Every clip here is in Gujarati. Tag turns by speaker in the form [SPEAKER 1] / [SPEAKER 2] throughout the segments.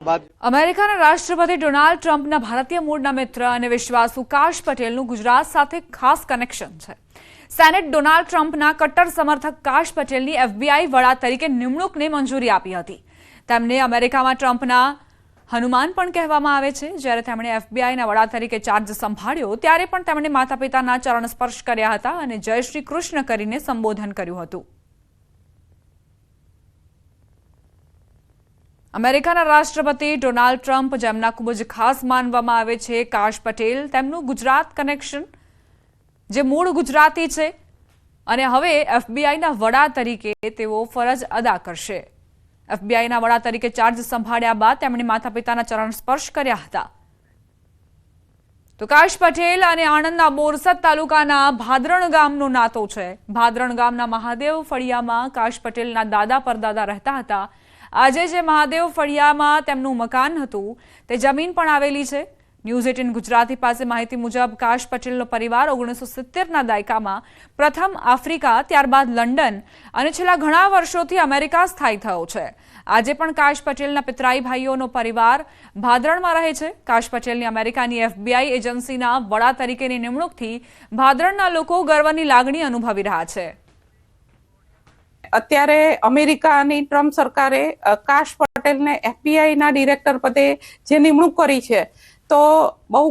[SPEAKER 1] અમેરિકાના રાષ્ટ્રપતિ ડોનાલ્ડ ટ્રમ્પના ભારતીય મૂળના મિત્ર અને વિશ્વાસુ કાશ પટેલનું ગુજરાત સાથે ખાસ કનેક્શન છે। સેનેટ ડોનાલ્ડ ટ્રમ્પના કટ્ટર સમર્થક કાશ પટેલની FBI વડા તરીકે નિમણૂકને મંજૂરી આપી હતી। તેમને અમેરિકામાં ટ્રમ્પના હનુમાન પણ કહેવામાં આવે છે। જ્યારે તેમણે FBIના વડા તરીકે ચાર્જ સંભાળ્યો ત્યારે પણ તેમણે માતાપિતાના ચરણ સ્પર્શ કર્યા હતા અને જય શ્રી કૃષ્ણ કરીને સંબોધન કર્યું હતું। અમેરિકાના રાષ્ટ્રપતિ ડોનાલ્ડ ટ્રમ્પ જેમના ખૂબ જ ખાસ માનવામાં આવે છે કાશ પટેલ તેમનું ગુજરાત કનેક્શન જે મૂળ ગુજરાતી છે અને હવે FBIના વડા તરીકે તેઓ ફરજ અદા કરશે। FBIના વડા તરીકે ચાર્જ સંભાળ્યા બાદ તેમણે માતાપિતાના ચરણ સ્પર્શ કર્યા હતા। તો કાશ પટેલ અને આણંદના બોરસદ તાલુકાના ભાદરણ ગામનો નાતો છે। ભાદરણ ગામના મહાદેવ ફળિયામાં કાશ પટેલના દાદા પરદાદા રહેતા હતા। આજે જે મહાદેવ ફળિયામાં તેમનું મકાન હતું તે જમીન પણ આવેલી છે। ન્યૂઝ 18 ગુજરાતી પાસે માહિતી મુજબ કાશ પટેલનો પરિવાર 1970ના દાયકામાં પ્રથમ આફ્રિકા ત્યારબાદ લંડન અને છેલ્લા ઘણા વર્ષોથી અમેરિકા સ્થાયી થયો છે। આજે પણ કાશ પટેલના પિતરાઈ ભાઈઓનો પરિવાર ભાદરણમાં રહે છે। કાશ પટેલની અમેરિકાની FBI એજન્સીના વડા તરીકેની નિમણૂકથી ભાદરણના લોકો ગર્વની લાગણી અનુભવી રહ્યા છે।
[SPEAKER 2] અત્યારે અમેરિકાની ટ્રમ્પ સરકારે કાશ પટેલને FBI ના ડિરેક્ટર પદે જે નિમણૂક કરી છે તો બહુ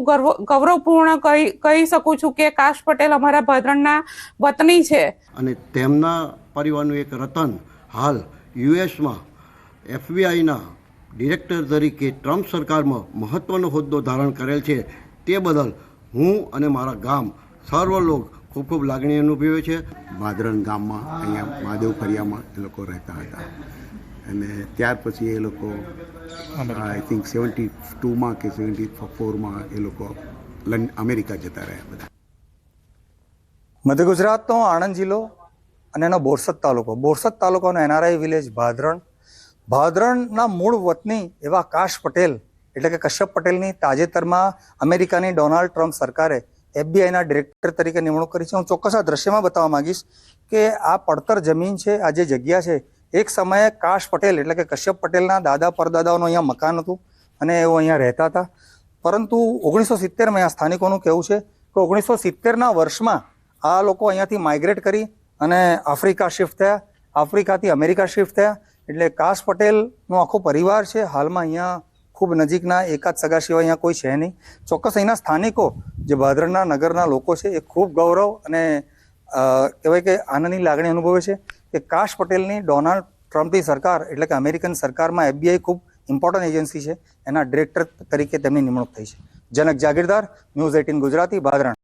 [SPEAKER 2] ગૌરવપૂર્ણ કહી શકું છું કે કાશ પટેલ અમારા ભાદરણના વતની છે
[SPEAKER 3] અને તેમના પરિવારનું એક રતન હાલ યુએસમાં FBIના ડિરેક્ટર તરીકે ટ્રમ્પ સરકારમાં મહત્વનો હોદ્દો ધારણ કરેલ છે। તે બદલ હું અને મારા ગામ સર્વ લોક ખૂબ ખૂબ લાગણી અનુભવે છે।
[SPEAKER 4] ભાદરણ ગામમાં અહીંયા મહાદેવ ફળિયામાં એ લોકો રહેતા હતા અને ત્યાર પછી એ લોકો આઈ થિંક 72માં કે 74માં એ લોકો અમેરિકા જતા રહ્યા બધા।
[SPEAKER 5] મધ્ય ગુજરાતનો આણંદ જિલ્લો અને એનો બોરસદ તાલુકાનો NRI વિલેજ ભાદરણના મૂળ વતની એવા કાશ પટેલ એટલે કે કશ્યપ પટેલની તાજેતરમાં અમેરિકાની ડોનાલ્ડ ટ્રમ્પ સરકારે FBIના ડિરેક્ટર તરીકે નિમણૂક કરી છે। હું ચોક્કસ આ દ્રશ્યમાં બતાવવા માંગીશ કે આ પડતર જમીન છે, આ જે જગ્યા છે એક સમયે કાશ પટેલ એટલે કે કશ્યપ પટેલના દાદા પરદાદાઓનું અહીંયા મકાન હતું અને એઓ અહીંયા રહેતા હતા। પરંતુ 1970માં અહીંયા સ્થાનિકોનું કહેવું છે કે 1970ના વર્ષમાં આ લોકો અહીંયાથી માઇગ્રેટ કરી અને આફ્રિકા શિફ્ટ થયા, આફ્રિકાથી અમેરિકા શિફ્ટ થયા। એટલે કાશ પટેલનો આખો પરિવાર છે હાલમાં અહીંયા ખૂબ નજીકના એકાદ સગા સિવાય અહીંયા કોઈ છે નહીં। ચોક્કસ અહીંના સ્થાનિકો જે ભાદરણના નગરના લોકો છે એ ખૂબ ગૌરવ અને કહેવાય કે આનંદની લાગણી અનુભવે છે કે કાશ પટેલની ડોનાલ્ડ ટ્રમ્પની સરકાર એટલે કે અમેરિકન સરકારમાં FBI ખૂબ ઇમ્પોર્ટન્ટ એજન્સી છે, એના ડિરેક્ટર તરીકે તેમની નિમણૂક થઈ છે। જનક જાગીરદાર, ન્યૂઝ 18 ગુજરાતી, ભાદરણ।